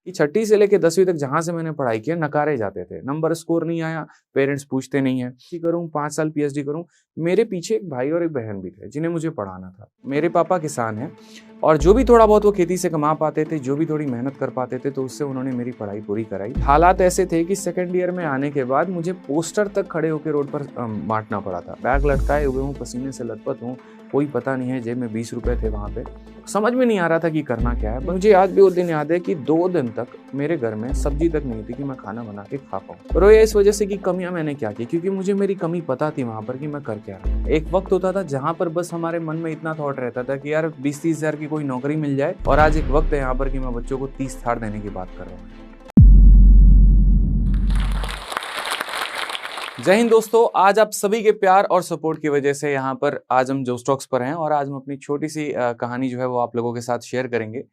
कि छठी से लेके 10वीं तक जहाँ से मैंने पढ़ाई किया नकारे जाते थे। नंबर स्कोर नहीं आया, पेरेंट्स पूछते नहीं है। करूँ 5 साल पीएचडी करूँ, मेरे पीछे एक भाई और एक बहन भी थे जिन्हें मुझे पढ़ाना था। मेरे पापा किसान हैं और जो भी थोड़ा बहुत वो खेती से कमा पाते थे, जो भी थोड़ी मेहनत कर पाते थे, तो उससे उन्होंने मेरी पढ़ाई पूरी कराई। हालात ऐसे थे कि सेकंड ईयर में आने के बाद मुझे पोस्टर तक खड़े होकर रोड पर बांटना पड़ा था। बैग लटकाए हुए हूँ, पसीने से लथपथ हूँ, कोई पता नहीं है, जेब में 20 रुपए थे वहाँ पे। समझ में नहीं आ रहा था कि करना क्या है। मुझे आज भी वो दिन याद है कि 2 दिन तक मेरे घर में सब्जी तक नहीं थी कि मैं खाना बना के खा पाऊँ। रोया इस वजह से कि कमियां मैंने क्या की, क्योंकि मुझे मेरी कमी पता थी वहाँ पर कि मैं कर क्या रहा हूँ। एक वक्त होता था जहाँ पर बस हमारे मन में इतना थॉट रहता था कि यार 20-30 हज़ार की कोई नौकरी मिल जाए, और आज एक वक्त है यहाँ पर कि मैं बच्चों को 30 थार देने की बात कर रहा हूँ। जय हिंद दोस्तों, आज आप सभी के प्यार और सपोर्ट की वजह से यहाँ पर आज हम जो स्टॉक्स पर हैं, और आज हम अपनी छोटी सी कहानी जो है वो आप लोगों के साथ शेयर करेंगे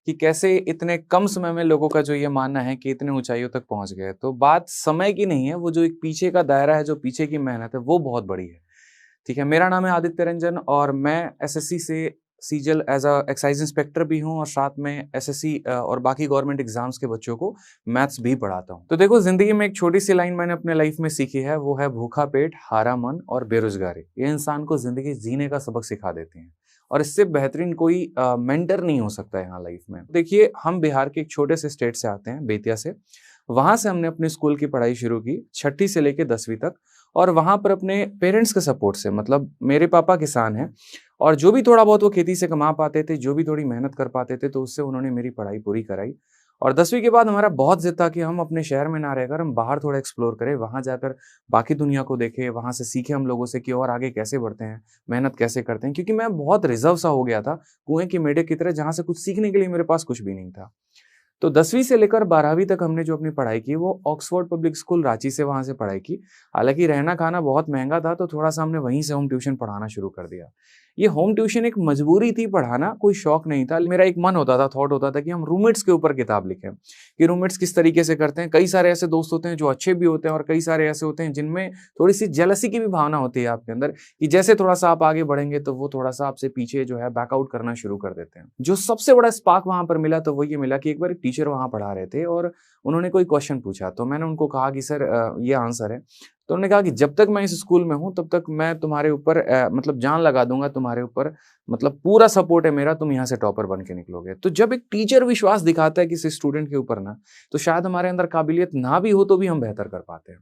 कि कैसे इतने कम समय में लोगों का जो ये मानना है कि इतने ऊंचाइयों तक पहुंच गए। तो बात समय की नहीं है, वो जो एक पीछे का दायरा है, जो पीछे की मेहनत है, वो बहुत बड़ी है। ठीक है, मेरा नाम है आदित्य रंजन और मैं एसएससी से सीजल एज अ एक्साइज इंस्पेक्टर भी हूं, और साथ में एसएससी और बाकी गवर्नमेंट एग्जाम्स के बच्चों को मैथ्स भी पढ़ाता हूं। तो देखो, जिंदगी में एक छोटी सी लाइन मैंने अपने लाइफ में सीखी है, वो है भूखा पेट, हारा मन और बेरोजगारी। ये इंसान को जिंदगी जीने का सबक सिखा देती हैं, और इससे बेहतरीन कोई मेंटर नहीं हो सकता यहाँ लाइफ में। देखिए, हम बिहार के एक छोटे से स्टेट से आते हैं, बेतिया से। वहां से हमने अपने स्कूल की पढ़ाई शुरू की, छठी से लेकर 10वीं तक। और वहां पर अपने पेरेंट्स के सपोर्ट से, मतलब मेरे पापा किसान हैं, और जो भी थोड़ा बहुत वो खेती से कमा पाते थे, जो भी थोड़ी मेहनत कर पाते थे, तो उससे उन्होंने मेरी पढ़ाई पूरी कराई। और 10वीं के बाद हमारा बहुत जिद था कि हम अपने शहर में ना रहकर हम बाहर थोड़ा एक्सप्लोर करें, वहां जाकर बाकी दुनिया को देखें, वहां से सीखे हम लोगों से कि और आगे कैसे बढ़ते हैं, मेहनत कैसे करते हैं। क्योंकि मैं बहुत रिजर्व सा हो गया था, कुएं की मेढक की तरह, जहां से कुछ सीखने के लिए मेरे पास कुछ भी नहीं था। तो 10वीं से लेकर 12वीं तक हमने जो अपनी पढ़ाई की, वो ऑक्सफोर्ड पब्लिक स्कूल रांची से, वहां से पढ़ाई की। हालांकि रहना खाना बहुत महंगा था, तो थोड़ा सा हमने वहीं से होम ट्यूशन पढ़ाना शुरू कर दिया। ये होम ट्यूशन एक मजबूरी थी पढ़ाना, कोई शौक नहीं था। मेरा एक मन होता था, थॉट होता था कि हम रूममेट्स के ऊपर किताब लिखें, कि रूममेट्स किस तरीके से करते हैं। कई सारे ऐसे दोस्त होते हैं जो अच्छे भी होते हैं, और कई सारे ऐसे होते हैं जिनमें थोड़ी सी जेलसी की भी भावना होती है आपके अंदर, कि जैसे थोड़ा सा आप आगे बढ़ेंगे तो वो थोड़ा सा आपसे पीछे जो है बैकआउट करना शुरू कर देते हैं। जो सबसे बड़ा स्पार्क वहां पर मिला, तो वो ये मिला कि एक बार एक टीचर वहां पढ़ा रहे थे और उन्होंने कोई क्वेश्चन पूछा। तो मैंने उनको कहा कि सर ये आंसर है। तो उन्होंने कहा कि जब तक मैं इस स्कूल में हूं, तब तक मैं तुम्हारे ऊपर मतलब जान लगा दूंगा तुम्हारे ऊपर, मतलब पूरा सपोर्ट है मेरा, तुम यहाँ से टॉपर बन के निकलोगे। तो जब एक टीचर विश्वास दिखाता है किसी स्टूडेंट के ऊपर ना, तो शायद हमारे अंदर काबिलियत ना भी हो तो भी हम बेहतर कर पाते हैं।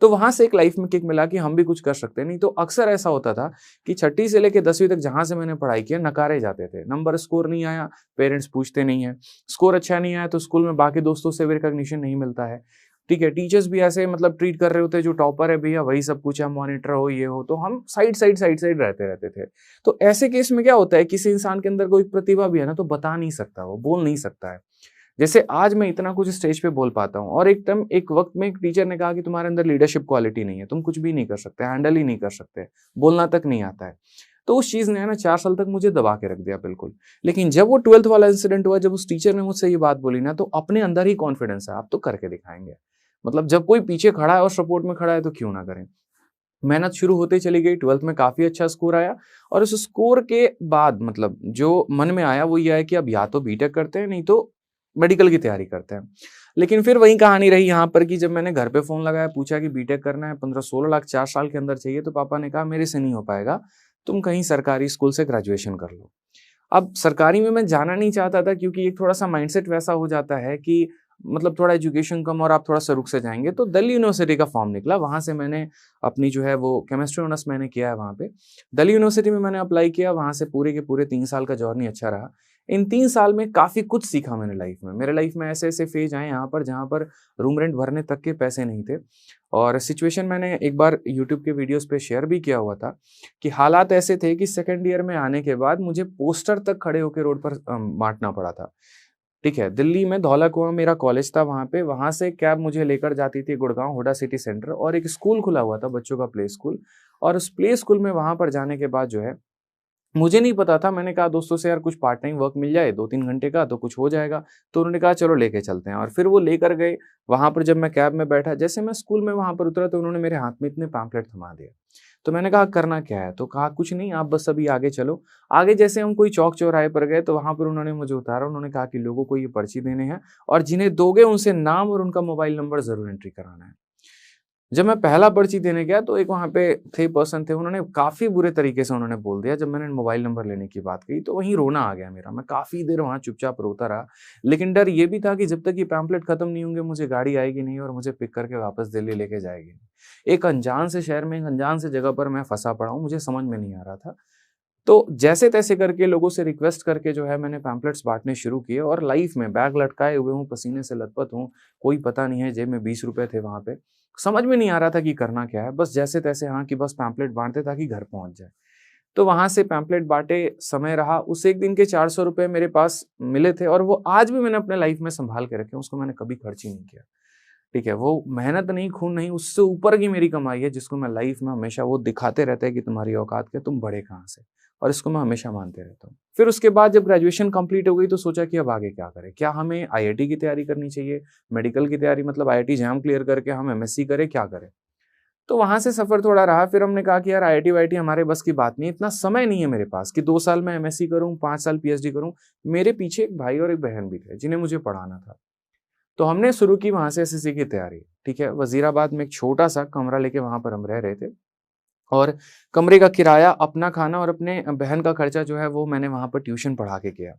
तो वहां से एक लाइफ में किक मिला कि हम भी कुछ कर सकते हैं। नहीं तो अक्सर ऐसा होता था कि छठी से लेकर 10वीं तक जहां से मैंने पढ़ाई किया नकारे जाते थे। नंबर स्कोर नहीं आया, पेरेंट्स पूछते नहीं है। स्कोर अच्छा नहीं आया तो स्कूल में बाकी दोस्तों से भी रिकॉग्निशन नहीं मिलता है। ठीक है, टीचर्स भी ऐसे मतलब ट्रीट कर रहे होते हैं, जो टॉपर है भैया वही सब कुछ है, मॉनिटर हो ये हो, तो हम साइड रहते रहते थे। तो ऐसे केस में क्या होता है, किसी इंसान के अंदर कोई प्रतिभा भी है ना, तो बता नहीं सकता, वो बोल नहीं सकता है। जैसे आज मैं इतना कुछ स्टेज पे बोल पाता हूँ, और एक वक्त में एक टीचर ने कहा कि तुम्हारे अंदर लीडरशिप क्वालिटी नहीं है, तुम कुछ भी नहीं कर सकते, हैंडल ही नहीं कर सकते, बोलना तक नहीं आता है। तो उस चीज ने ना 4 साल तक मुझे दबा के रख दिया बिल्कुल। लेकिन जब वो 12th वाला इंसिडेंट हुआ, जब उस टीचर ने मुझसे ये बात बोली ना, तो अपने अंदर ही कॉन्फिडेंस है, आप तो करके दिखाएंगे। मतलब जब कोई पीछे खड़ा है और सपोर्ट में खड़ा है, तो क्यों ना करें। मेहनत शुरू होते चली गई, 12th में काफी अच्छा स्कोर आया, और उस स्कोर के बाद मतलब जो मन में आया वो ये है कि अब या तो बीटेक करते हैं, नहीं तो मेडिकल की तैयारी करते हैं। लेकिन फिर वही कहानी रही यहाँ पर कि जब मैंने घर पे फोन लगाया, पूछा कि बीटेक करना है, 15-16 लाख 4 साल के अंदर चाहिए, तो पापा ने कहा मेरे से नहीं हो पाएगा, तुम कहीं सरकारी स्कूल से ग्रेजुएशन कर लो। अब सरकारी में मैं जाना नहीं चाहता था, क्योंकि एक थोड़ा सा माइंडसेट वैसा हो जाता है कि मतलब थोड़ा एजुकेशन कम और आप थोड़ा सा रुक से जाएंगे। तो दिल्ली यूनिवर्सिटी का फॉर्म निकला, वहां से मैंने अपनी जो है वो केमिस्ट्री ऑनर्स मैंने किया है वहां पे। दिल्ली यूनिवर्सिटी में मैंने अप्लाई किया, वहां से पूरे के पूरे 3 साल का जर्नी अच्छा रहा। इन 3 साल में काफी कुछ सीखा मैंने लाइफ में। मेरे लाइफ में ऐसे ऐसे फेज आए यहाँ पर जहाँ पर रूम रेंट भरने तक के पैसे नहीं थे, और सिचुएशन मैंने एक बार यूट्यूब के वीडियोस पे शेयर भी किया हुआ था कि हालात ऐसे थे कि सेकंड ईयर में आने के बाद मुझे पोस्टर तक खड़े होकर रोड पर बांटना पड़ा था। ठीक है, दिल्ली में धौला कुआं मेरा कॉलेज था, वहां पे, वहां से कैब मुझे लेकर जाती थी गुड़गांव हुडा सिटी सेंटर, और एक स्कूल खुला हुआ था बच्चों का, प्ले स्कूल। और उस प्ले स्कूल में वहां पर जाने के बाद जो है, मुझे नहीं पता था, मैंने कहा दोस्तों से यार कुछ पार्ट टाइम वर्क मिल जाए 2-3 घंटे का तो कुछ हो जाएगा। तो उन्होंने कहा चलो लेके चलते हैं, और फिर वो लेकर गए। वहां पर जब मैं कैब में बैठा, जैसे मैं स्कूल में वहां पर उतरा, तो उन्होंने मेरे हाथ में इतने पैम्पलेट थमा दिए। तो मैंने कहा करना क्या है? तो कहा कुछ नहीं, आप बस अभी आगे चलो। आगे जैसे हम कोई चौक चौराहे पर गए तो वहाँ पर उन्होंने मुझे उतारा। उन्होंने कहा कि लोगों को ये पर्ची देने हैं और जिन्हें दोगे उनसे नाम और उनका मोबाइल नंबर ज़रूर एंट्री कराना है। जब मैं पहला पर्ची देने गया तो एक वहाँ पे थे पर्सन थे, उन्होंने काफ़ी बुरे तरीके से उन्होंने बोल दिया। जब मैंने मोबाइल नंबर लेने की बात कही तो वहीं रोना आ गया मेरा। मैं काफ़ी देर वहाँ चुपचाप रोता रहा। लेकिन डर ये भी था कि जब तक ये पैम्फलेट खत्म नहीं होंगे मुझे गाड़ी आएगी नहीं और मुझे पिक करके वापस दिल्ली लेके जाएगी नहीं। एक अनजान से शहर में, एक अनजान से जगह पर मैं फँसा पड़ा हूँ, मुझे समझ में नहीं आ रहा था। तो जैसे-तैसे करके लोगों से रिक्वेस्ट करके जो है मैंने पैम्फलेट्स बाँटने शुरू किए और लाइफ़ में बैग लटकाए हुए हूँ, पसीने से लथपथ हूँ, कोई पता नहीं है, जेब में ₹20 थे वहाँ पे। समझ में नहीं आ रहा था कि करना क्या है, बस जैसे-तैसे हाँ, कि बस पैम्फलेट बाँट दें ताकि घर पहुँच जाए। तो वहाँ से पैम्फलेट बाँटे, समय रहा, उस एक दिन के ₹400 मेरे पास मिले थे और वो आज भी मैंने अपने लाइफ़ में सँभाल के रखे हैं, उसको मैंने कभी खर्च ही नहीं किया। ठीक है? वो मेहनत नहीं, खून नहीं, उससे ऊपर की मेरी कमाई है जिसको मैं लाइफ़ में हमेशा वो दिखाते रहते हैं कि तुम्हारी औकात क्या है, तुम बढ़े कहाँ से? और इसको मैं हमेशा मानते रहता हूँ। फिर उसके बाद जब ग्रेजुएशन कंप्लीट हो गई तो सोचा कि अब आगे क्या करें? क्या हमें आईआईटी की तैयारी करनी चाहिए? मेडिकल की तैयारी मतलब आईआईटी जैम क्लियर करके हम एमएससी करें, क्या करें? तो वहाँ से सफ़र थोड़ा रहा, फिर हमने कहा कि यार आईआईटी-वाईआईटी हमारे बस की बात नहीं है, इतना समय नहीं है मेरे पास कि 2 साल मैं एमएससी करूँ, 5 साल पीएचडी करूँ। मेरे पीछे एक भाई और एक बहन भी थे, जिन्हें मुझे पढ़ाना था। तो हमने शुरू की वहाँ से एसएससी की तैयारी, ठीक है? वज़ीराबाद में एक छोटा-सा कमरा लेके वहाँ पर हम रह रहे थे और कमरे का किराया, अपना खाना और अपने बहन का खर्चा जो है वो मैंने वहाँ पर ट्यूशन पढ़ा के किया।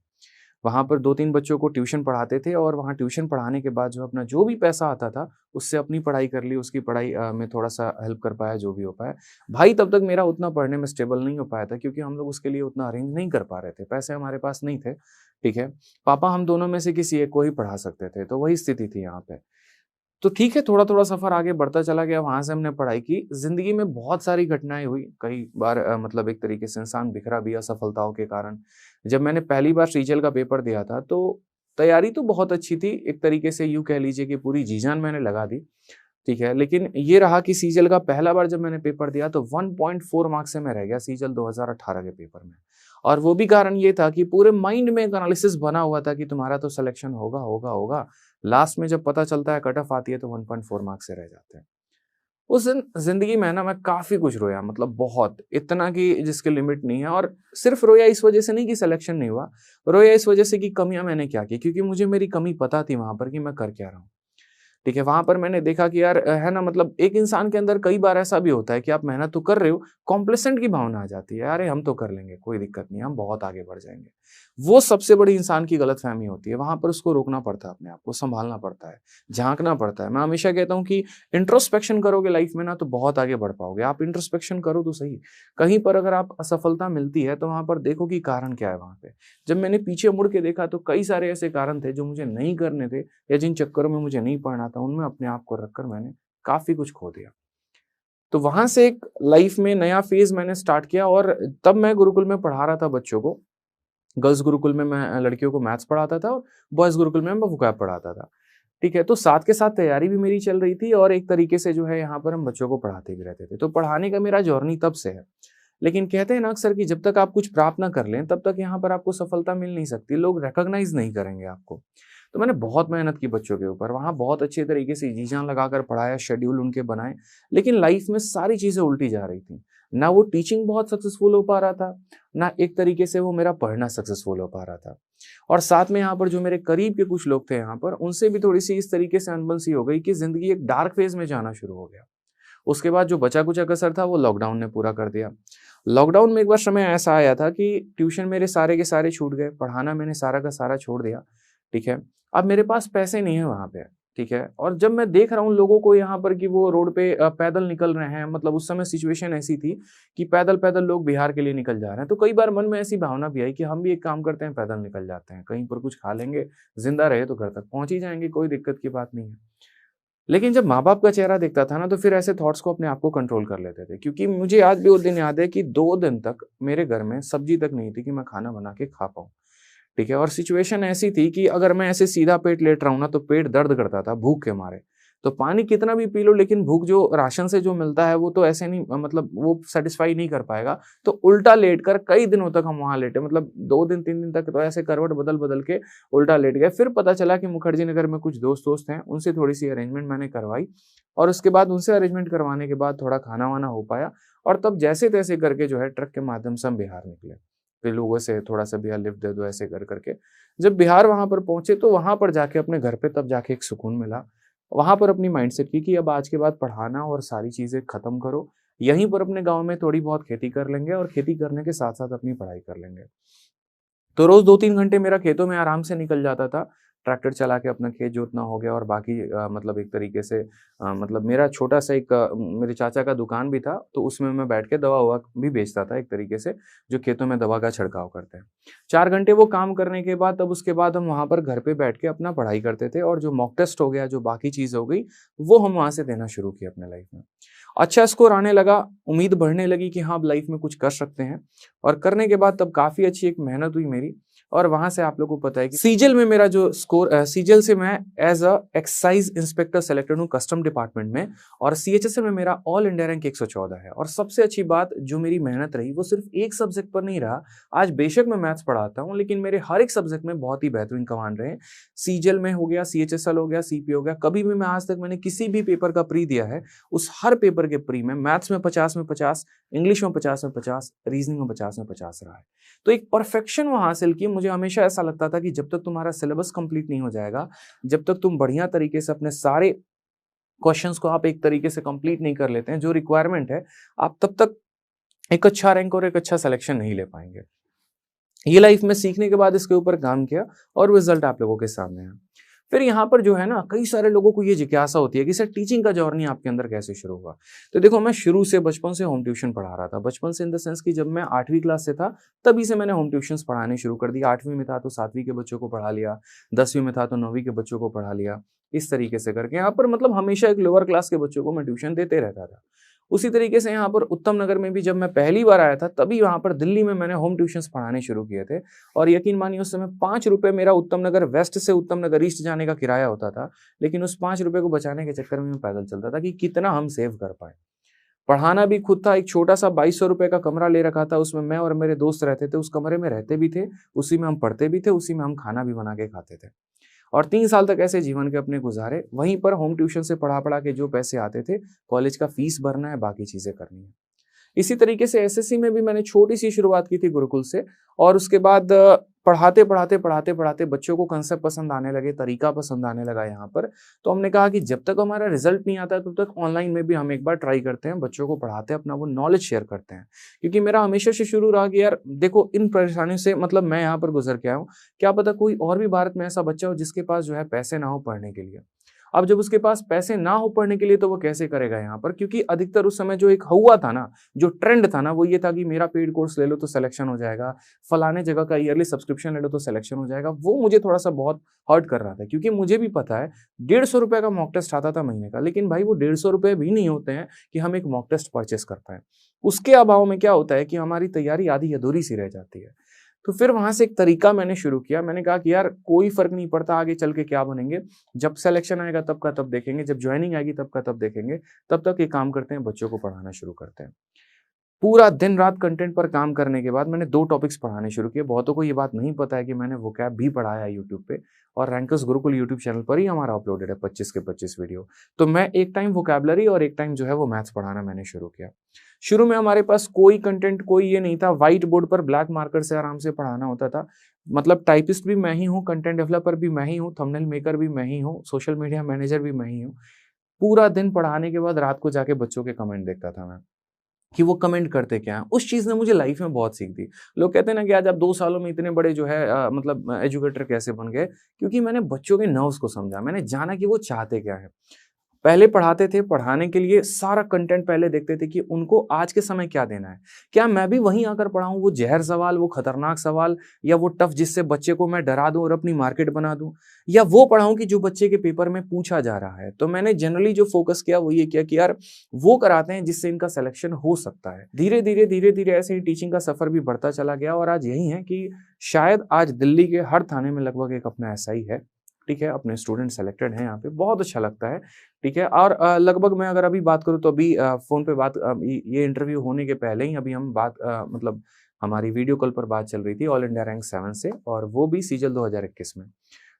वहाँ पर 2-3 बच्चों को ट्यूशन पढ़ाते थे और वहाँ ट्यूशन पढ़ाने के बाद जो अपना जो भी पैसा आता था, उससे अपनी पढ़ाई कर ली, उसकी पढ़ाई में थोड़ा-सा हेल्प कर पाया, जो भी हो पाया। भाई तब तक मेरा उतना पढ़ने में स्टेबल नहीं हो पाया था क्योंकि हम लोग उसके लिए उतना अरेंज नहीं कर पा रहे थे, पैसे हमारे पास नहीं थे, ठीक है? पापा हम दोनों में से किसी एक को ही पढ़ा सकते थे, तो वही स्थिति थी यहाँ पे। तो ठीक है, थोड़ा-थोड़ा सफ़र आगे बढ़ता चला गया, वहाँ से हमने पढ़ाई की। ज़िंदगी में बहुत सारी घटनाएँ हुई, कई बार मतलब एक तरीके से इंसान बिखरा भी असफलताओं के कारण। जब मैंने पहली बार सीजीएल का पेपर दिया था, तो तैयारी तो बहुत अच्छी थी, एक तरीके से यूँ कह लीजिए कि पूरी जी-जान मैंने लगा दी, ठीक है। लेकिन ये रहा कि सीजीएल का पहला बार जब मैंने पेपर दिया, तो 1.4 मार्क्स से मैं रह गया सीजीएल 2018 के पेपर में। और वो भी कारण ये था कि पूरे माइंड में एक एनालिसिस बना हुआ था कि तुम्हारा तो सिलेक्शन होगा, होगा, होगा। लास्ट में जब पता चलता है, कट ऑफ आती है तो 1.4 मार्क्स से रह जाते हैं। उस दिन ज़िंदगी में ना मैं काफ़ी कुछ रोया, मतलब बहुत, इतना कि जिसकी लिमिट नहीं है। और सिर्फ़ रोया इस वज़ह से नहीं कि सिलेक्शन नहीं हुआ, रोया इस वज़ह से कि कमियाँ मैंने क्या की, क्योंकि मुझे मेरी कमी पता थी वहाँ पर कि मैं कर क्या रहा हूँ। ठीक है, वहाँ पर मैंने देखा कि यार है ना, मतलब एक इंसान के अंदर कई बार ऐसा भी होता है कि आप मेहनत तो कर रहे हो, कॉम्प्लेसेंट की भावना आ जाती है, अरे हम तो कर लेंगे, कोई दिक्कत नहीं है, हम बहुत आगे बढ़ जाएँगे। वो सबसे बड़ी इंसान की गलतफ़हमी होती है, वहाँ पर उसको रोकना पड़ता है अपने आप को, सँभालना पड़ता है, झाँकना पड़ता है। मैं हमेशा कहता हूँ कि इंट्रोस्पेक्शन करोगे लाइफ़ में ना तो बहुत आगे बढ़ पाओगे। आप इंट्रोस्पेक्शन करो तो सही, कहीं पर अगर आप असफलता मिलती है तो वहाँ पर देखो कि कारण क्या है वहाँ पे। जब मैंने पीछे मुड़ के देखा तो कई सारे ऐसे कारण थे जो मुझे नहीं करने थे या जिन चक्करों में मुझे नहीं पड़ना था, उनमें अपने आप को रखकर मैंने काफ़ी कुछ खो दिया। तो वहाँ से एक लाइफ़ में नया फ़ेज़ मैंने स्टार्ट किया और तब मैं गुरुकुल में पढ़ा रहा था बच्चों को। गर्ल्स गुरुकुल में मैं लड़कियों को मैथ्स पढ़ाता था और बॉयज़ गुरुकुल में मैं वोकैब पढ़ाता था। ठीक है? तो साथ के साथ तैयारी भी मेरी चल रही थी और एक तरीके से जो है यहाँ पर हम बच्चों को पढ़ाते भी रहते थे। तो पढ़ाने का मेरा जर्नी तब से है। लेकिन कहते हैं ना अक्सर कि जब तक आप कुछ प्राप्त ना कर लें, तब तक यहाँ पर आपको सफलता मिल नहीं सकती, लोग रिकॉग्नाइज़ नहीं करेंगे आपको। तो मैंने बहुत मेहनत की बच्चों के ऊपर, वहाँ बहुत अच्छे तरीके से जी-जान लगाकर पढ़ाया, शेड्यूल उनके बनाए, लेकिन लाइफ़ में सारी चीज़ें उल्टी जा रही थी। ना वो टीचिंग बहुत सक्सेसफुल हो पा रहा था, ना एक तरीके से वो मेरा पढ़ना सक्सेसफुल हो पा रहा था। और साथ में यहाँ पर जो मेरे करीब के कुछ लोग थे यहाँ पर, उनसे भी थोड़ी-सी इस तरीके से अनबन सी हो गई कि ज़िंदगी एक डार्क फ़ेज़ में जाना शुरू हो गया। उसके बाद जो बचा-कुचा कसर था वो लॉकडाउन ने पूरा कर दिया। लॉकडाउन में एक बार समय ऐसा आया था कि ट्यूशन मेरे सारे के सारे छूट गए, पढ़ाना मैंने सारा का सारा छोड़ दिया, ठीक है। अब मेरे पास पैसे नहीं है वहाँ पे, ठीक है। और जब मैं देख रहा हूँ लोगों को यहाँ पर कि वो रोड पे पैदल निकल रहे हैं, मतलब उस समय सिचुएशन ऐसी थी कि पैदल-पैदल लोग बिहार के लिए निकल जा रहे हैं। तो कई बार मन में ऐसी भावना भी आई कि हम भी एक काम करते हैं, पैदल निकल जाते हैं, कहीं पर कुछ खा लेंगे, ज़िंदा रहे तो घर तक पहुँच ही जाएँगे, कोई दिक्कत की बात नहीं है। लेकिन जब माँ-बाप का चेहरा दिखता था ना, तो फिर ऐसे थॉट्स को अपने आप को कंट्रोल कर लेते थे। क्योंकि मुझे आज भी वो दिन याद है कि 2 दिन तक मेरे घर में सब्ज़ी तक नहीं थी कि मैं खाना बना के खा पाऊँ, ठीक है? और सिचुएशन ऐसी थी कि अगर मैं ऐसे सीधा पेट लेट रहा हूँ ना, तो पेट दर्द करता था भूख के मारे। तो पानी कितना भी पी लो, लेकिन भूख जो राशन से जो मिलता है वो तो ऐसे नहीं, मतलब वो सेटिस्फाई नहीं कर पाएगा। तो उल्टा लेट कर कई दिनों तक हम वहां लेटे, मतलब 2 दिन 3 दिन तक तो ऐसे करवट बदल बदल के उल्टा लेट गए। फिर पता चला कि मुखर्जी नगर में कुछ दोस्त हैं, उनसे थोड़ी सी अरेंजमेंट मैंने करवाई, और उसके बाद उनसे अरेंजमेंट करवाने के बाद थोड़ा खाना वाना हो पाया, और तब जैसे तैसे करके जो है ट्रक के माध्यम से हम बिहार निकले। फिर लोगों से थोड़ा सा भैया लिफ्ट दे दो ऐसे कर करके, जब बिहार वहां पर पहुंचे तो वहां पर जाके अपने घर पे तब जाके एक सुकून मिला। वहां पर अपनी माइंडसेट की कि अब आज के बाद पढ़ाना और सारी चीजें खत्म करो, यहीं पर अपने गांव में थोड़ी बहुत खेती कर लेंगे और खेती करने के साथ साथ अपनी पढ़ाई कर लेंगे। तो रोज 2-3 घंटे मेरा खेतों में आराम से निकल जाता था, ट्रैक्टर चला के अपना खेत जोतना हो गया, और बाकी मतलब एक तरीके से मतलब मेरा छोटा सा एक मेरे चाचा का दुकान भी था, तो उसमें मैं बैठ के दवा ववा भी बेचता था एक तरीके से, जो खेतों में दवा का छिड़काव करते हैं। 4 घंटे वो काम करने के बाद तब उसके बाद हम वहाँ पर घर पे बैठ के अपना पढ़ाई करते थे, और जो मॉक टेस्ट हो गया, जो बाकी चीज़ हो गई, वो हम वहाँ से देना शुरू किया अपने लाइफ में। अच्छा स्कोर आने लगा, उम्मीद बढ़ने लगी कि हाँ अब लाइफ में कुछ कर सकते हैं, और करने के बाद तब काफ़ी अच्छी एक मेहनत हुई मेरी, और वहां से आप लोगों को पता है कि सीजल में मेरा जो स्कोर, सीजल से मैं as a excise inspector selected हूँ कस्टम डिपार्टमेंट में, और सीएचएसएल में मेरा ऑल इंडिया रैंक 114 है। और सबसे अच्छी बात, जो मेरी मेहनत रही वो सिर्फ एक सब्जेक्ट पर नहीं रहा। आज बेशक मैं मैथ्स पढ़ाता हूँ, लेकिन मेरे हर एक सब्जेक्ट में बहुत ही बेहतरीन कमांड रहे। सीजल में हो गया, सीएचएसएल हो गया, सीपी हो गया, कभी भी मैं आज तक मैंने किसी भी पेपर का प्री दिया है, उस हर पेपर के प्री में मैथ्स में 50 में 50, इंग्लिश में 50 में 50, रीजनिंग में 50 में 50 रहा है। तो एक परफेक्शन वहां हासिल की। मुझे हमेशा ऐसा लगता था कि जब तक तुम्हारा सिलेबस कंप्लीट नहीं हो जाएगा, जब तक तुम बढ़िया तरीके से अपने सारे क्वेश्चंस को आप एक तरीके से कंप्लीट नहीं कर लेते हैं जो रिक्वायरमेंट है, आप तब तक एक अच्छा रैंक और एक अच्छा सिलेक्शन नहीं ले पाएंगे। ये लाइफ में सीखने के बाद इसके ऊपर काम किया, और रिजल्ट आप लोगों के सामने है। फिर यहाँ पर जो है ना, कई सारे लोगों को ये जिज्ञासा होती है कि सर टीचिंग का जर्नी आपके अंदर कैसे शुरू हुआ। तो देखो, मैं शुरू से बचपन से होम ट्यूशन पढ़ा रहा था। बचपन से इन द सेंस कि जब मैं 8वीं क्लास से था तभी से मैंने होम ट्यूशंस पढ़ाने शुरू कर दिया। 8वीं में था तो 7वीं के बच्चों को पढ़ा लिया, 10वीं में था तो 9वीं के बच्चों को पढ़ा लिया। इस तरीके से करके यहाँ पर मतलब हमेशा एक लोअर क्लास के बच्चों को मैं ट्यूशन देते रहता था। उसी तरीके से यहाँ पर उत्तम नगर में भी जब मैं पहली बार आया था, तभी वहाँ पर दिल्ली में मैंने होम ट्यूशंस पढ़ाने शुरू किए थे। और यकीन मानिए, उस समय 5 रुपए मेरा उत्तम नगर वेस्ट से उत्तम नगर ईस्ट जाने का किराया होता था, लेकिन उस 5 रुपए को बचाने के चक्कर में मैं पैदल चलता था कि कितना हम सेव कर पाए। पढ़ाना भी खुद था। एक छोटा सा 2200 रुपए का कमरा ले रखा था, उसमें मैं और मेरे दोस्त रहते थे। उस कमरे में रहते भी थे, उसी में हम पढ़ते भी थे, उसी में हम खाना भी बना के खाते थे। और 3 साल तक ऐसे जीवन के अपने गुजारे। वहीं पर होम ट्यूशन से पढ़ा पढ़ा के जो पैसे आते थे, कॉलेज का फीस भरना है, बाकी चीजें करनी है। इसी तरीके से एसएससी में भी मैंने छोटी सी शुरुआत की थी गुरुकुल से, और उसके बाद पढ़ाते पढ़ाते बच्चों को कंसेप्ट पसंद आने लगे, तरीका पसंद आने लगा यहाँ पर। तो हमने कहा कि जब तक हमारा रिजल्ट नहीं आता तब तक ऑनलाइन में भी हम एक बार ट्राई करते हैं, बच्चों को पढ़ाते हैं, अपना वो नॉलेज शेयर करते हैं। क्योंकि मेरा हमेशा से शुरू रहा कि यार देखो, इन परेशानियों से मतलब मैं यहाँ पर गुजर के आया हूँ, क्या पता कोई और भी भारत में ऐसा बच्चा हो जिसके पास जो है पैसे ना हो पढ़ने के लिए। अब जब उसके पास पैसे ना हो पढ़ने के लिए, तो वो कैसे करेगा यहाँ पर। क्योंकि अधिकतर उस समय जो एक हुआ था ना, जो ट्रेंड था ना, वो ये था कि मेरा पेड कोर्स ले लो तो सिलेक्शन हो जाएगा, फलाने जगह का ईयरली सब्सक्रिप्शन ले लो तो सिलेक्शन हो जाएगा। वो मुझे थोड़ा सा बहुत हर्ट कर रहा था, क्योंकि मुझे भी पता है 150 रुपए का मॉक टेस्ट आता था महीने का, लेकिन भाई वो 150 रुपए भी नहीं होते हैं कि हम एक मॉक टेस्ट परचेस कर पाए। उसके अभाव में क्या होता है कि हमारी तैयारी आधी अधूरी सी रह जाती है। तो फिर वहां से एक तरीका मैंने शुरू किया। मैंने कहा कि यार कोई फर्क नहीं पड़ता आगे चल के क्या बनेंगे, जब सिलेक्शन आएगा तब का तब देखेंगे, जब ज्वाइनिंग आएगी तब का तब देखेंगे। तब तक ये काम करते हैं, बच्चों को पढ़ाना शुरू करते हैं। पूरा दिन रात कंटेंट पर काम करने के बाद मैंने 2 टॉपिक्स पढ़ाने शुरू किए। बहुतों को ये बात नहीं पता है कि मैंने वोकैब भी पढ़ाया है यूट्यूब पे, और रैंकर्स गुरुकुल यूट्यूब चैनल पर ही हमारा अपलोडेड है 25 के 25 वीडियो। तो मैं एक टाइम वोकैबलरी और एक टाइम जो है वो मैथ्स पढ़ाना मैंने शुरू किया। शुरू में हमारे पास कोई कंटेंट, कोई ये नहीं था, व्हाइट बोर्ड पर ब्लैक मार्कर से आराम से पढ़ाना होता था। मतलब टाइपिस्ट भी मैं ही हूँ, कंटेंट डेवलपर भी मैं ही हूँ, थंबनेल मेकर भी मैं ही हूँ, सोशल मीडिया मैनेजर भी मैं ही हूँ। पूरा दिन पढ़ाने के बाद रात को जाके बच्चों के कमेंट देखता था मैं, कि वो कमेंट करते क्या हैं। उस चीज़ ने मुझे लाइफ में बहुत सीख दी। लोग कहते हैं ना कि आज आप 2 सालों में इतने बड़े जो है मतलब एजुकेटर कैसे बन गए, क्योंकि मैंने बच्चों के नर्व्स को समझा। मैंने जाना कि वो चाहते क्या है। पहले पढ़ाते थे, पढ़ाने के लिए सारा कंटेंट पहले देखते थे कि उनको आज के समय क्या देना है। क्या मैं भी वहीं आकर पढ़ाऊं वो जहर सवाल, वो खतरनाक सवाल, या वो टफ जिससे बच्चे को मैं डरा दूं और अपनी मार्केट बना दूं, या वो पढ़ाऊं कि जो बच्चे के पेपर में पूछा जा रहा है। तो मैंने जनरली जो फोकस किया वो ये किया कि यार वो कराते हैं जिससे इनका सिलेक्शन हो सकता है। धीरे धीरे ऐसे ही टीचिंग का सफर भी बढ़ता चला गया, और आज यही है कि शायद आज दिल्ली के हर थाने में लगभग एक अपना ऐसा ही है। ठीक है, अपने स्टूडेंट सेलेक्टेड हैं यहाँ पे, बहुत अच्छा लगता है, ठीक है। और लगभग मैं अगर अभी बात करूँ तो अभी फ़ोन पे बात ये इंटरव्यू होने के पहले ही अभी हम बात मतलब हमारी वीडियो कॉल पर बात चल रही थी ऑल इंडिया रैंक 7 से, और वो भी सीजल 2021 में।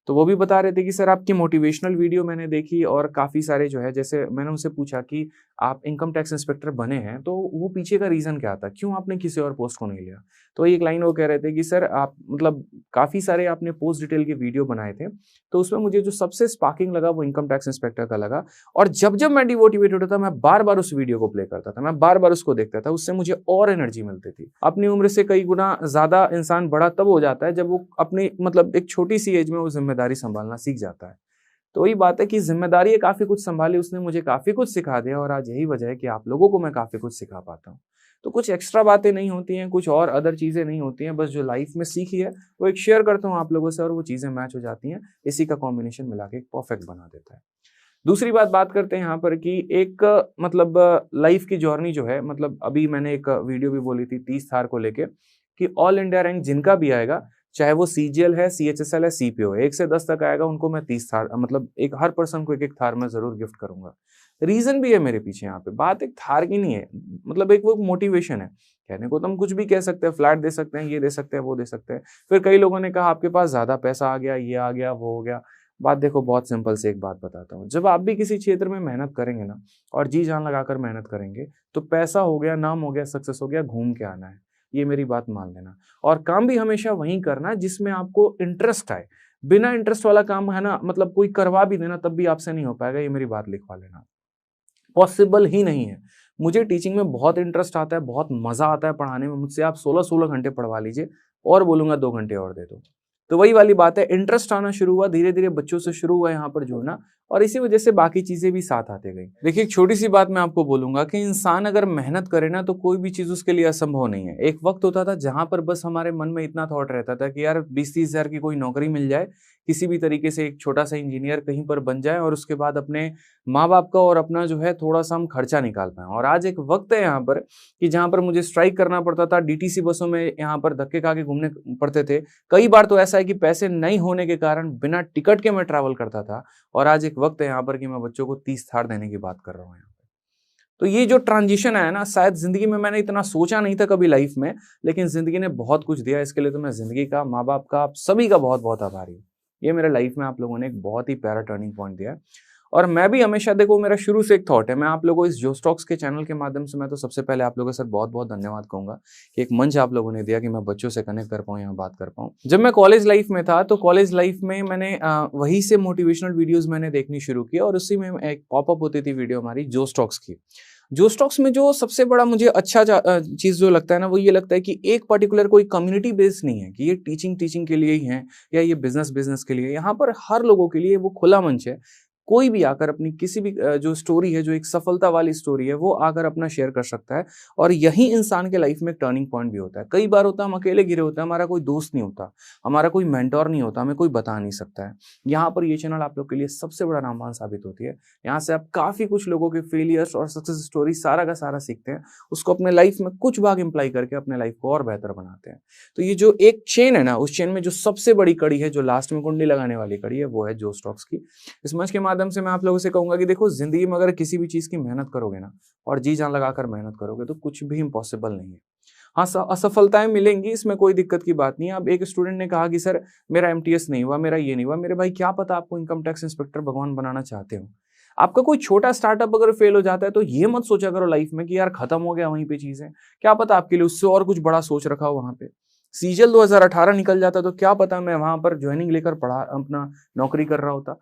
तो वो भी बता रहे थे कि सर आपकी मोटिवेशनल वीडियो मैंने देखी और काफ़ी सारे जो है, जैसे मैंने उनसे पूछा कि आप इनकम टैक्स इंस्पेक्टर बने हैं, तो वो पीछे का रीज़न क्या था? क्यों आपने किसी और पोस्ट को नहीं लिया? तो एक लाइन वो कह रहे थे कि सर आप मतलब काफ़ी सारे आपने पोस्ट डिटेल के वीडियो बनाए थे, तो उसमें मुझे जो सबसे स्पार्किंग लगा वो इनकम टैक्स इंस्पेक्टर का लगा, और जब-जब मैं डिमोटिवेटेड होता मैं बार-बार उस वीडियो को प्ले करता था, मैं बार-बार उसको देखता था, उससे मुझे और एनर्जी मिलती थी। अपनी उम्र से कई गुना ज़्यादा इंसान बड़ा तब हो जाता है जब वो अपनी मतलब एक छोटी-सी एज में वो ज़िम्मेदारी सँभालना सीख जाता है। तो वही बात है कि ज़िम्मेदारी है, काफ़ी कुछ सँभाली, उसने मुझे काफ़ी कुछ सिखा दिया, और आज यही वजह है कि आप लोगों को मैं काफ़ी कुछ सिखा पाता हूँ। तो कुछ एक्स्ट्रा बातें नहीं होती हैं, कुछ और अदर चीज़ें नहीं होती हैं, बस जो लाइफ़ में सीखी है, वो एक शेयर करता हूँ आप लोगों से, और वो चीज़ें मैच हो जाती हैं। इसी का कॉम्बिनेशन मिला के एक परफेक्ट बना देता है। दूसरी बात करते हैं यहाँ पर कि एक मतलब लाइफ़ की जर्नी जो है, मतलब अभी मैंने एक वीडियो भी बोली थी 30 थार को लेके, कि ऑल इंडिया रैंक जिनका भी आएगा, चाहे वो सीजीएल है, सीएचएसएल है, सीपीओ है, 1 से 10 तक आएगा, उनको मैं 30 थार मतलब एक हर पर्सन को एक-एक थार मैं ज़रूर गिफ्ट करूँगा। रीज़न भी है मेरे पीछे यहाँ पे, बात एक थार की नहीं है, मतलब एक वो मोटिवेशन है। कहने को तो हम कुछ भी कह सकते हैं, फ्लैट दे सकते हैं, ये दे सकते हैं, वो दे सकते हैं। फिर कई लोगों ने कहा आपके पास ज़्यादा पैसा आ गया, ये आ गया, वो हो गया। बात देखो, बहुत सिंपल सी एक बात बताता हूँ, जब आप भी किसी क्षेत्र में मेहनत करेंगे ना, और जी जान लगाकर मेहनत करेंगे, तो पैसा हो गया, नाम हो गया, सक्सेस हो गया, घूम के आना है। ये मेरी बात मान लेना। और काम भी हमेशा वही करना है जिसमें आपको इंटरेस्ट आए। बिना इंटरेस्ट वाला काम है ना, मतलब कोई करवा भी देना तब भी आपसे नहीं हो पाएगा, ये मेरी बात लिखवा लेना। पॉसिबल ही नहीं है। मुझे टीचिंग में बहुत इंटरेस्ट आता है, बहुत मज़ा आता है पढ़ाने में, मुझसे आप 16-16 घंटे पढ़वा लीजिए, और बोलूँगा 2 घंटे और दे दो। तो वही वाली बात है, इंटरेस्ट आना शुरू हुआ, धीरे-धीरे बच्चों से शुरू हुआ यहाँ पर जुड़ना, और इसी वजह से बाकी चीज़ें भी साथ आते गई। देखिए, एक छोटी-सी बात मैं आपको बोलूँगा कि इंसान अगर मेहनत करे ना, तो कोई भी चीज़ उसके लिए असंभव नहीं है। एक वक़्त होता था जहाँ पर बस हमारे मन में इतना थॉट रहता था कि यार 20-30 हज़ार की कोई नौकरी मिल जाए, किसी भी तरीके से एक छोटा-सा इंजीनियर कहीं पर बन जाए, और उसके बाद अपने माँ-बाप का और अपना जो है थोड़ा-सा हम खर्चा निकाल पाएँ। और आज एक वक़्त है यहाँ पर कि जहाँ पर मुझे स्ट्राइक करना पड़ता था, डीटीसी बसों में यहाँ पर धक्के खा के घूमने पड़ते थे। कई बार तो ऐसा है कि पैसे नहीं होने के कारण बिना टिकट के मैं ट्रैवल करता था, और आज एक वक़्त है यहाँ पर कि मैं बच्चों को 30 थार देने की बात कर रहा हूँ यहाँ पे। तो ये जो ट्रांज़िशन आया ना, शायद ज़िंदगी में मैंने इतना सोचा नहीं था कभी लाइफ़ में, लेकिन ज़िंदगी ने बहुत कुछ दिया। इसके लिए तो मैं ज़िंदगी का, माँ-बाप का, आप सभी का बहुत-बहुत आभारी हूँ। ये मेरे लाइफ़ में आप लोगों ने एक बहुत ही प्यारा टर्निंग पॉइंट दिया है। और मैं भी हमेशा, देखो, मेरा शुरू से एक थॉट है, मैं आप लोगों को इस जो स्टॉक्स के चैनल के माध्यम से मैं तो सबसे पहले आप लोगों का सर बहुत-बहुत धन्यवाद कहूँगा कि एक मंच आप लोगों ने दिया कि मैं बच्चों से कनेक्ट कर पाऊँ, यहाँ बात कर पाऊँ। जब मैं कॉलेज लाइफ में था, तो कॉलेज लाइफ में मैंने वहीं से मोटिवेशनल वीडियोज़ मैंने देखनी शुरू की, और उसी में एक पॉपअप होती थी वीडियो हमारी जो स्टॉक्स की। जो स्टॉक्स में जो सबसे बड़ा मुझे अच्छा चीज़ जो लगता है ना, वो ये लगता है कि एक पर्टिकुलर कोई कम्युनिटी बेस्ड नहीं है कि ये टीचिंग के लिए ही है, या ये बिज़नेस के लिए। यहाँ पर हर लोगों के लिए वो खुला मंच है। कोई भी आकर अपनी किसी भी जो स्टोरी है, जो एक सफलता वाली स्टोरी है, वो आकर अपना शेयर कर सकता है, और यही इंसान के लाइफ में एक टर्निंग पॉइंट भी होता है। कई बार होता है हम अकेले घिरे होते हैं, हमारा कोई दोस्त नहीं होता, हमारा कोई मेंटर नहीं होता, हमें कोई बता नहीं सकता है। यहाँ पर ये चैनल आप लोग के लिए सबसे बड़ा रामबाण साबित होती है। यहाँ से आप काफ़ी कुछ लोगों के फेलियर्स और सक्सेस स्टोरी सारा का सारा सीखते हैं, उसको अपने लाइफ में कुछ भाग इम्प्लाई करके अपने लाइफ को और बेहतर बनाते हैं। तो ये जो एक चेन है ना, उस चेन में जो सबसे बड़ी कड़ी है, जो लास्ट में कुंडली लगाने वाली कड़ी है, वो है जो स्टॉक्स की। इस मंच के माध्यम से मैं आप लोगों से कहूंगा कि देखो, जिंदगी में अगर किसी भी चीज की मेहनत करोगे ना, और जी जान लगाकर मेहनत करोगे, तो कुछ भी इम्पॉसिबल नहीं है। हाँ, असफलताएं मिलेंगी, इसमें कोई दिक्कत की बात नहीं है। अब एक स्टूडेंट ने कहा कि सर मेरा एमटीएस नहीं हुआ, मेरा ये नहीं हुआ। मेरे भाई, क्या पता आपको इनकम टैक्स इंस्पेक्टर भगवान बनाना चाहते हो। आपका कोई छोटा स्टार्टअप अगर फेल हो जाता है, तो ये मत सोचा करो लाइफ में कि यार खत्म हो गया वहीं पे चीजें। क्या पता आपके लिए उससे और कुछ बड़ा सोच रखा हो वहां पे। सीजल 2018 निकल जाता, तो क्या पता मैं वहां पर ज्वाइनिंग लेकर पढ़ा अपना नौकरी कर रहा होता।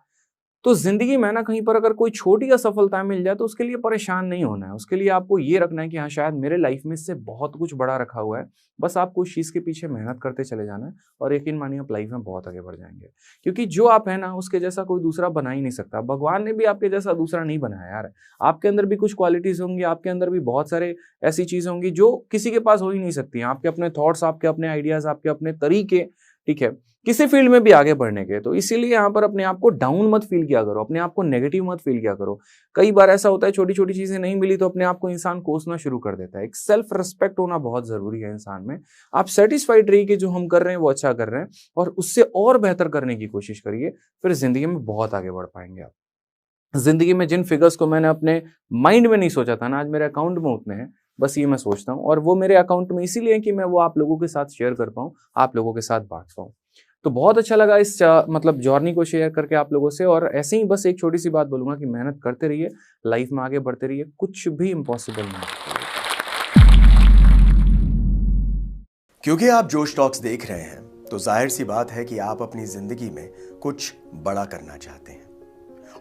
तो ज़िंदगी में ना, कहीं पर अगर कोई छोटी असफलता मिल जाए, तो उसके लिए परेशान नहीं होना है। उसके लिए आपको ये रखना है कि हाँ, शायद मेरे लाइफ में इससे बहुत कुछ बड़ा रखा हुआ है। बस आपको उस चीज़ के पीछे मेहनत करते चले जाना है, और यकीन मानिए आप लाइफ में बहुत आगे बढ़ जाएँगे। क्योंकि जो आप हैं ना, उसके जैसा कोई दूसरा बना ही नहीं सकता। भगवान ने भी आपके जैसा दूसरा नहीं बनाया यार। आपके अंदर भी कुछ क्वालिटीज़ होंगी, आपके अंदर भी बहुत सारे ऐसी चीज़ें होंगी जो किसी के पास हो ही नहीं सकती हैं। आपके अपने थॉट्स, आपके अपने आइडियाज़, आपके अपने तरीके, ठीक है, किसी फील्ड में भी आगे बढ़ने के। तो इसीलिए यहाँ पर अपने आप को डाउन मत फील किया करो, अपने आप को नेगेटिव मत फील किया करो। कई बार ऐसा होता है छोटी छोटी चीजें नहीं मिली तो अपने आप को इंसान कोसना शुरू कर देता है। एक सेल्फ रिस्पेक्ट होना बहुत जरूरी है इंसान में। आप सेटिस्फाइड रहिए कि जो हम कर रहे हैं वो अच्छा कर रहे हैं, और उससे और बेहतर करने की कोशिश करिए, फिर जिंदगी में बहुत आगे बढ़ पाएंगे आप। जिंदगी में जिन फिगर्स को मैंने अपने माइंड में नहीं सोचा था ना, आज मेरे अकाउंट में उतने हैं, बस ये मैं सोचता हूँ, और वो मेरे अकाउंट में इसीलिए है कि मैं वो आप लोगों के साथ शेयर कर पाऊँ, आप लोगों के साथ बांट पाऊँ। तो बहुत अच्छा लगा इस मतलब जर्नी को शेयर करके आप लोगों से। और ऐसे ही बस एक छोटी सी बात बोलूंगा कि मेहनत करते रहिए, लाइफ में आगे बढ़ते रहिए, कुछ भी इम्पॉसिबल नहीं है। क्योंकि आप जोश टॉक्स देख रहे हैं तो जाहिर सी बात है कि आप अपनी जिंदगी में कुछ बड़ा करना चाहते हैं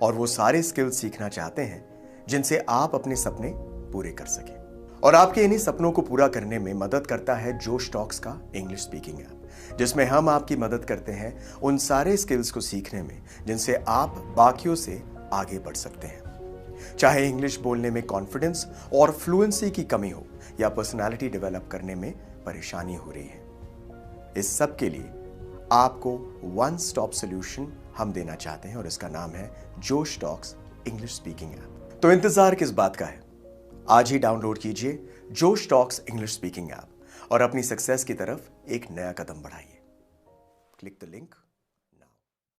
और वो सारे स्किल्स सीखना चाहते हैं जिनसे आप अपने सपने पूरे कर सकें। और आपके इन्हीं सपनों को पूरा करने में मदद करता है जोश टॉक्स का इंग्लिश स्पीकिंग ऐप, जिसमें हम आपकी मदद करते हैं उन सारे स्किल्स को सीखने में जिनसे आप बाकियों से आगे बढ़ सकते हैं। चाहे इंग्लिश बोलने में कॉन्फिडेंस और फ्लुएंसी की कमी हो या पर्सनालिटी डेवलप करने में परेशानी हो रही है, इस सब के लिए आपको वन स्टॉप सॉल्यूशन हम देना चाहते हैं और इसका नाम है जोश टॉक्स इंग्लिश स्पीकिंग ऐप। तो इंतजार किस बात का है, आज ही डाउनलोड कीजिए जोश टॉक्स इंग्लिश स्पीकिंग ऐप और अपनी सक्सेस की तरफ एक नया कदम बढ़ाइए। Click the link.